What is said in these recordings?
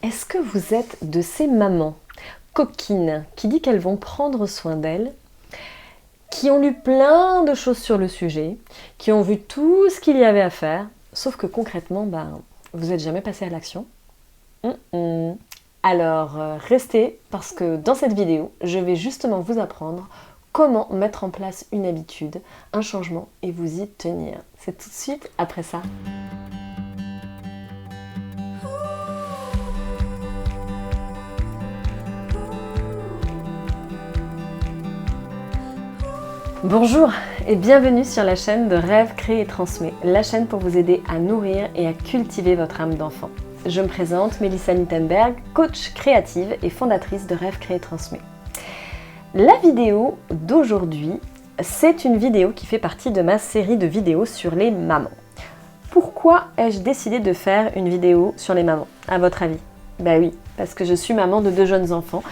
Est-ce que vous êtes de ces mamans coquines qui disent qu'elles vont prendre soin d'elles, qui ont lu plein de choses sur le sujet, qui ont vu tout ce qu'il y avait à faire, sauf que concrètement, vous n'êtes jamais passé à l'action? Alors, restez parce que dans cette vidéo, je vais justement vous apprendre comment mettre en place une habitude, un changement et vous y tenir. C'est tout de suite après ça. Bonjour et bienvenue sur la chaîne de Rêve, Crée et Transmet, la chaîne pour vous aider à nourrir et à cultiver votre âme d'enfant. Je me présente, Mélissa Nittenberg, coach créative et fondatrice de Rêve, Crée et Transmet. La vidéo d'aujourd'hui, c'est une vidéo qui fait partie de ma série de vidéos sur les mamans. Pourquoi ai-je décidé de faire une vidéo sur les mamans, à votre avis? Oui, parce que je suis maman de 2 jeunes enfants,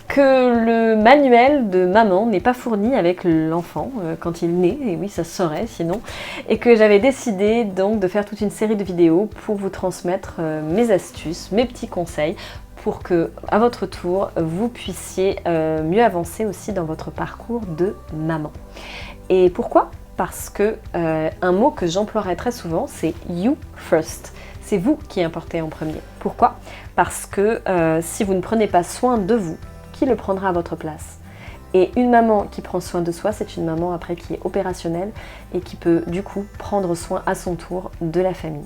que le manuel de maman n'est pas fourni avec l'enfant quand il naît, et oui, ça se saurait sinon, et que j'avais décidé donc de faire toute une série de vidéos pour vous transmettre mes astuces, mes petits conseils, pour que, à votre tour, vous puissiez mieux avancer aussi dans votre parcours de maman. Et pourquoi ? Parce que un mot que j'emploierai très souvent, c'est you first. C'est vous qui importez en premier. Pourquoi ? Parce que si vous ne prenez pas soin de vous, qui le prendra à votre place ? Et une maman qui prend soin de soi, c'est une maman après qui est opérationnelle et qui peut du coup prendre soin à son tour de la famille.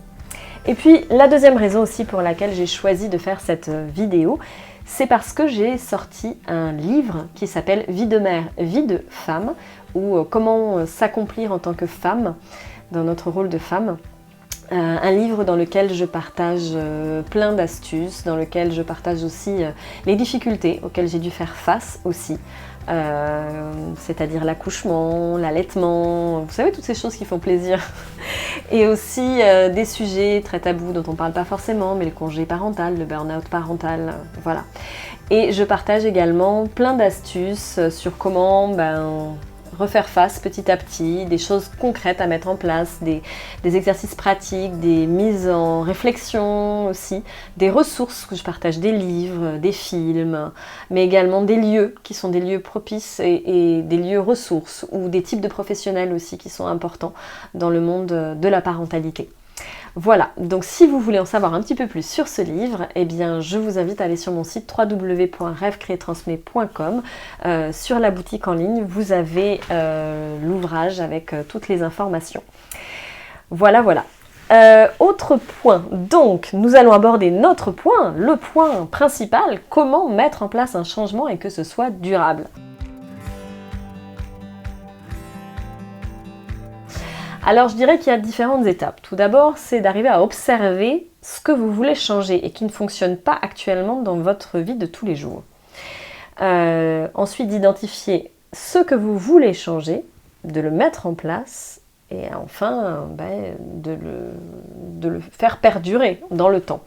Et puis la deuxième raison aussi pour laquelle j'ai choisi de faire cette vidéo, c'est parce que j'ai sorti un livre qui s'appelle Vie de mère, vie de femme, ou comment s'accomplir en tant que femme, dans notre rôle de femme. Un livre dans lequel je partage plein d'astuces, dans lequel je partage aussi les difficultés auxquelles j'ai dû faire face aussi, c'est-à-dire l'accouchement, l'allaitement, vous savez, toutes ces choses qui font plaisir. Et aussi des sujets très tabous dont on ne parle pas forcément, mais le congé parental, le burn-out parental, voilà. Et je partage également plein d'astuces sur comment refaire face petit à petit, des choses concrètes à mettre en place, des exercices pratiques, des mises en réflexion aussi, des ressources que je partage, des livres, des films, mais également des lieux qui sont des lieux propices et des lieux ressources ou des types de professionnels aussi qui sont importants dans le monde de la parentalité. Voilà, donc si vous voulez en savoir un petit peu plus sur ce livre, eh bien je vous invite à aller sur mon site www.rêvecreetransmet.com. Sur la boutique en ligne, vous avez l'ouvrage avec toutes les informations. Voilà. Autre point, donc nous allons aborder notre point, le point principal, comment mettre en place un changement et que ce soit durable. Alors je dirais qu'il y a différentes étapes. Tout d'abord, c'est d'arriver à observer ce que vous voulez changer et qui ne fonctionne pas actuellement dans votre vie de tous les jours. Ensuite, d'identifier ce que vous voulez changer, de le mettre en place et enfin de le faire perdurer dans le temps.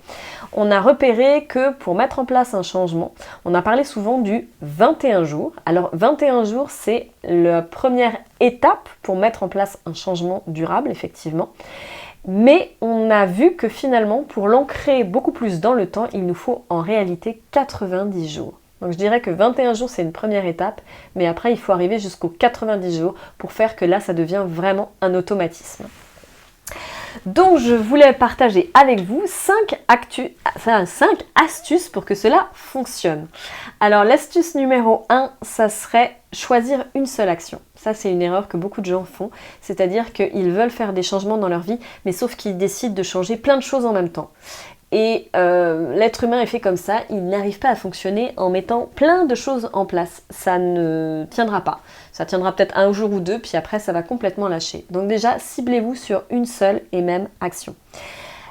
On a repéré que pour mettre en place un changement, on a parlé souvent du 21 jours. Alors 21 jours, c'est la première étape pour mettre en place un changement durable, effectivement. Mais on a vu que finalement, pour l'ancrer beaucoup plus dans le temps, il nous faut en réalité 90 jours. Donc je dirais que 21 jours, c'est une première étape, mais après, il faut arriver jusqu'aux 90 jours pour faire que là, ça devient vraiment un automatisme. Donc je voulais partager avec vous 5 astuces pour que cela fonctionne. Alors l'astuce numéro 1, ça serait choisir une seule action. Ça, c'est une erreur que beaucoup de gens font, c'est-à-dire qu'ils veulent faire des changements dans leur vie, mais sauf qu'ils décident de changer plein de choses en même temps. Et l'être humain est fait comme ça, il n'arrive pas à fonctionner en mettant plein de choses en place. Ça ne tiendra pas. Ça tiendra peut-être un jour ou deux, puis après ça va complètement lâcher. Donc déjà, ciblez-vous sur une seule et même action.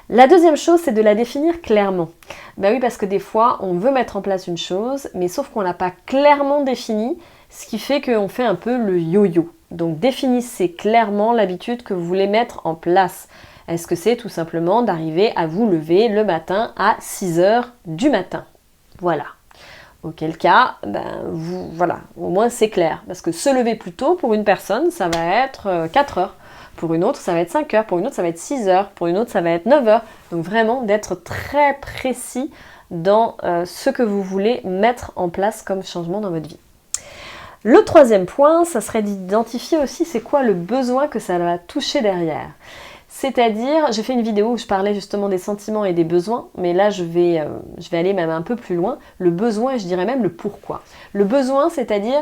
La deuxième chose, c'est de la définir clairement. Oui, parce que des fois, on veut mettre en place une chose, mais sauf qu'on ne l'a pas clairement définie, ce qui fait qu'on fait un peu le yo-yo. Donc définissez clairement l'habitude que vous voulez mettre en place. Est-ce que c'est tout simplement d'arriver à vous lever le matin à 6h du matin? Voilà. Auquel cas, voilà, au moins c'est clair. Parce que se lever plus tôt, pour une personne, ça va être 4 heures. Pour une autre, ça va être 5 heures. Pour une autre, ça va être 6 heures. Pour une autre, ça va être 9 heures. Donc vraiment d'être très précis dans ce que vous voulez mettre en place comme changement dans votre vie. Le troisième point, ça serait d'identifier aussi c'est quoi le besoin que ça va toucher derrière. C'est-à-dire, j'ai fait une vidéo où je parlais justement des sentiments et des besoins, mais là je vais aller même un peu plus loin. Le besoin et je dirais même le pourquoi. Le besoin, c'est-à-dire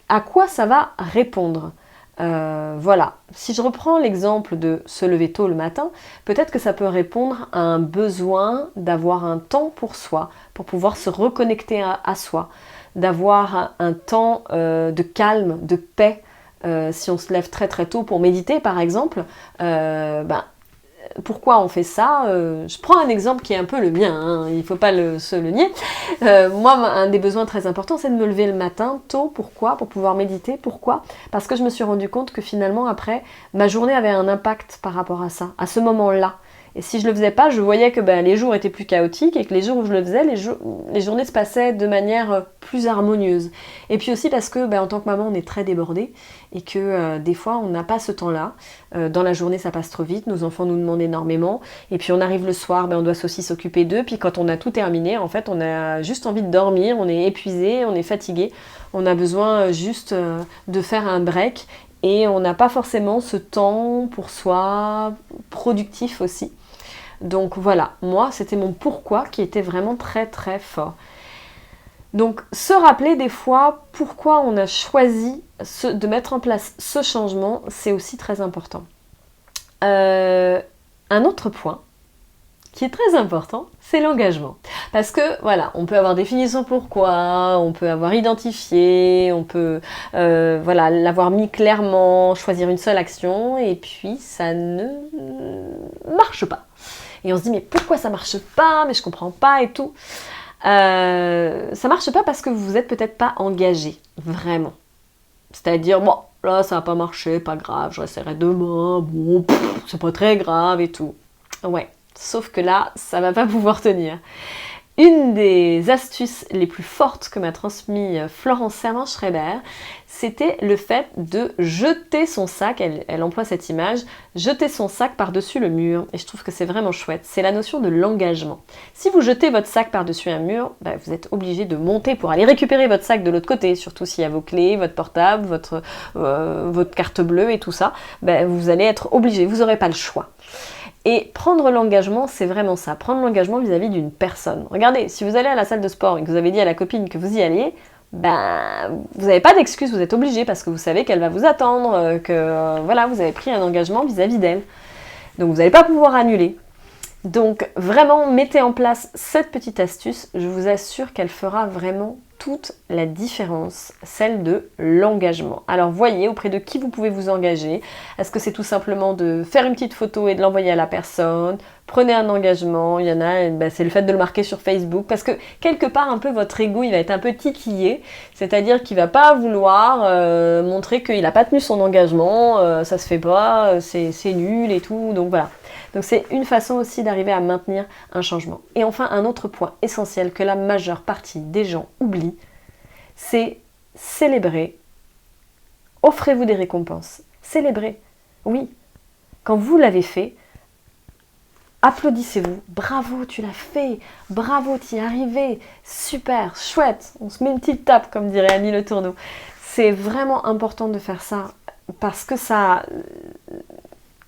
à quoi ça va répondre. Voilà, si je reprends l'exemple de se lever tôt le matin, peut-être que ça peut répondre à un besoin d'avoir un temps pour soi, pour pouvoir se reconnecter à soi, d'avoir un temps de calme, de paix. Si on se lève très très tôt pour méditer par exemple, pourquoi on fait ça? Je prends un exemple qui est un peu le mien, hein, il ne faut pas se le nier. Moi, un des besoins très importants, c'est de me lever le matin tôt. Pourquoi? Pour pouvoir méditer. Pourquoi? Parce que je me suis rendu compte que finalement, après, ma journée avait un impact par rapport à ça, à ce moment-là. Et si je le faisais pas, je voyais que les jours étaient plus chaotiques et que les jours où je le faisais, les journées se passaient de manière plus harmonieuse. Et puis aussi parce que en tant que maman, on est très débordé et que des fois, on n'a pas ce temps-là. Dans la journée, ça passe trop vite, nos enfants nous demandent énormément. Et puis on arrive le soir, on doit aussi s'occuper d'eux. Puis quand on a tout terminé, en fait, on a juste envie de dormir, on est épuisé, on est fatigué. On a besoin juste de faire un break. Et on n'a pas forcément ce temps pour soi, productif aussi. Donc voilà, moi c'était mon pourquoi qui était vraiment très très fort. Donc se rappeler des fois pourquoi on a choisi de mettre en place ce changement, c'est aussi très important. Un autre point qui est très important, c'est l'engagement. Parce que, voilà, on peut avoir défini son pourquoi, on peut avoir identifié, on peut l'avoir mis clairement, choisir une seule action, et puis ça ne marche pas. Et on se dit, mais pourquoi ça marche pas? Mais je comprends pas et tout. Ça marche pas parce que vous êtes peut-être pas engagé, vraiment. C'est-à-dire, bon, là, ça va pas marcher, pas grave, je réessayerai demain, bon, c'est pas très grave et tout. Ouais. Sauf que là, ça va pas pouvoir tenir. Une des astuces les plus fortes que m'a transmis Florence Servan-Schreiber, c'était le fait de jeter son sac, elle emploie cette image, jeter son sac par-dessus le mur. Et je trouve que c'est vraiment chouette. C'est la notion de l'engagement. Si vous jetez votre sac par-dessus un mur, vous êtes obligé de monter pour aller récupérer votre sac de l'autre côté, surtout s'il y a vos clés, votre portable, votre carte bleue et tout ça. Vous allez être obligé, vous n'aurez pas le choix. Et prendre l'engagement, c'est vraiment ça. Prendre l'engagement vis-à-vis d'une personne. Regardez, si vous allez à la salle de sport et que vous avez dit à la copine que vous y alliez, vous n'avez pas d'excuse, vous êtes obligé parce que vous savez qu'elle va vous attendre, que vous avez pris un engagement vis-à-vis d'elle. Donc vous n'allez pas pouvoir annuler. Donc vraiment, mettez en place cette petite astuce. Je vous assure qu'elle fera vraiment toute la différence, celle de l'engagement. Alors voyez auprès de qui vous pouvez vous engager. Est-ce que c'est tout simplement de faire une petite photo et de l'envoyer à la personne? Prenez un engagement. Il y en a, c'est le fait de le marquer sur Facebook parce que quelque part un peu votre ego il va être un peu titillé, c'est-à-dire qu'il va pas vouloir montrer qu'il n'a pas tenu son engagement, ça se fait pas, c'est nul et tout, donc voilà. Donc c'est une façon aussi d'arriver à maintenir un changement. Et enfin, un autre point essentiel que la majeure partie des gens oublient, c'est célébrer. Offrez-vous des récompenses. Célébrez. Oui. Quand vous l'avez fait, applaudissez-vous. Bravo, tu l'as fait. Bravo, tu y es arrivé. Super, chouette. On se met une petite tape, comme dirait Annie Le Tourneau. C'est vraiment important de faire ça parce que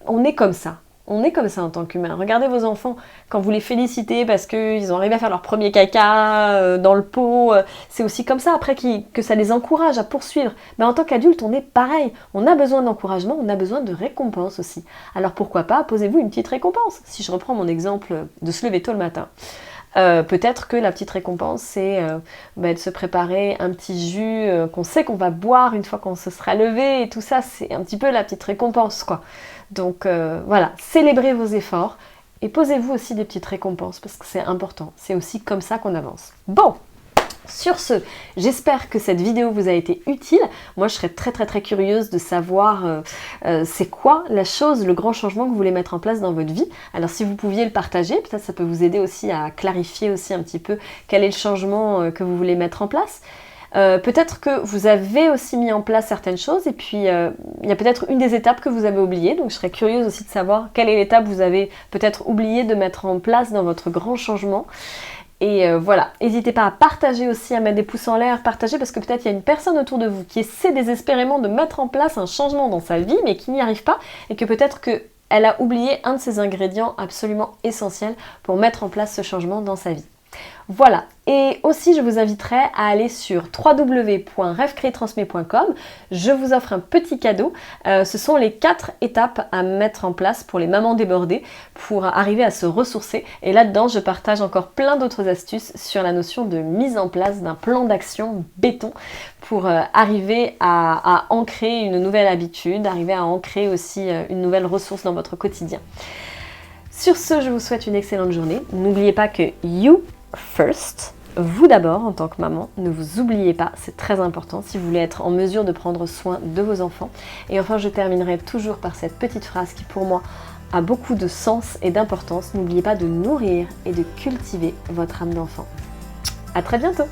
on est comme ça. On est comme ça en tant qu'humain. Regardez vos enfants, quand vous les félicitez parce qu'ils ont arrivé à faire leur premier caca dans le pot, c'est aussi comme ça après que ça les encourage à poursuivre. Mais en tant qu'adulte, on est pareil. On a besoin d'encouragement, on a besoin de récompense aussi. Alors pourquoi pas, posez-vous une petite récompense. Si je reprends mon exemple de se lever tôt le matin. Peut-être que la petite récompense, c'est de se préparer un petit jus qu'on sait qu'on va boire une fois qu'on se sera levé et tout ça, c'est un petit peu la petite récompense, quoi. Donc voilà, célébrez vos efforts et posez-vous aussi des petites récompenses parce que c'est important. C'est aussi comme ça qu'on avance. Bon, sur ce, j'espère que cette vidéo vous a été utile. Moi, je serais très très très curieuse de savoir c'est quoi la chose, le grand changement que vous voulez mettre en place dans votre vie. Alors si vous pouviez le partager, peut-être ça peut vous aider aussi à clarifier aussi un petit peu quel est le changement que vous voulez mettre en place. Peut-être que vous avez aussi mis en place certaines choses et puis il y a peut-être une des étapes que vous avez oubliées. Donc je serais curieuse aussi de savoir quelle est l'étape que vous avez peut-être oublié de mettre en place dans votre grand changement. Et voilà, n'hésitez pas à partager aussi, à mettre des pouces en l'air, partager parce que peut-être il y a une personne autour de vous qui essaie désespérément de mettre en place un changement dans sa vie mais qui n'y arrive pas et que peut-être qu'elle a oublié un de ces ingrédients absolument essentiels pour mettre en place ce changement dans sa vie. Voilà, et aussi je vous inviterai à aller sur www.rêvecréetransmet.com. Je vous offre un petit cadeau. Ce sont les 4 étapes à mettre en place pour les mamans débordées pour arriver à se ressourcer. Et là-dedans, je partage encore plein d'autres astuces sur la notion de mise en place d'un plan d'action béton pour arriver à ancrer une nouvelle habitude, arriver à ancrer aussi une nouvelle ressource dans votre quotidien. Sur ce, je vous souhaite une excellente journée. N'oubliez pas que you first, vous d'abord en tant que maman, ne vous oubliez pas, c'est très important si vous voulez être en mesure de prendre soin de vos enfants. Et enfin, je terminerai toujours par cette petite phrase qui pour moi a beaucoup de sens et d'importance. N'oubliez pas de nourrir et de cultiver votre âme d'enfant. À très bientôt!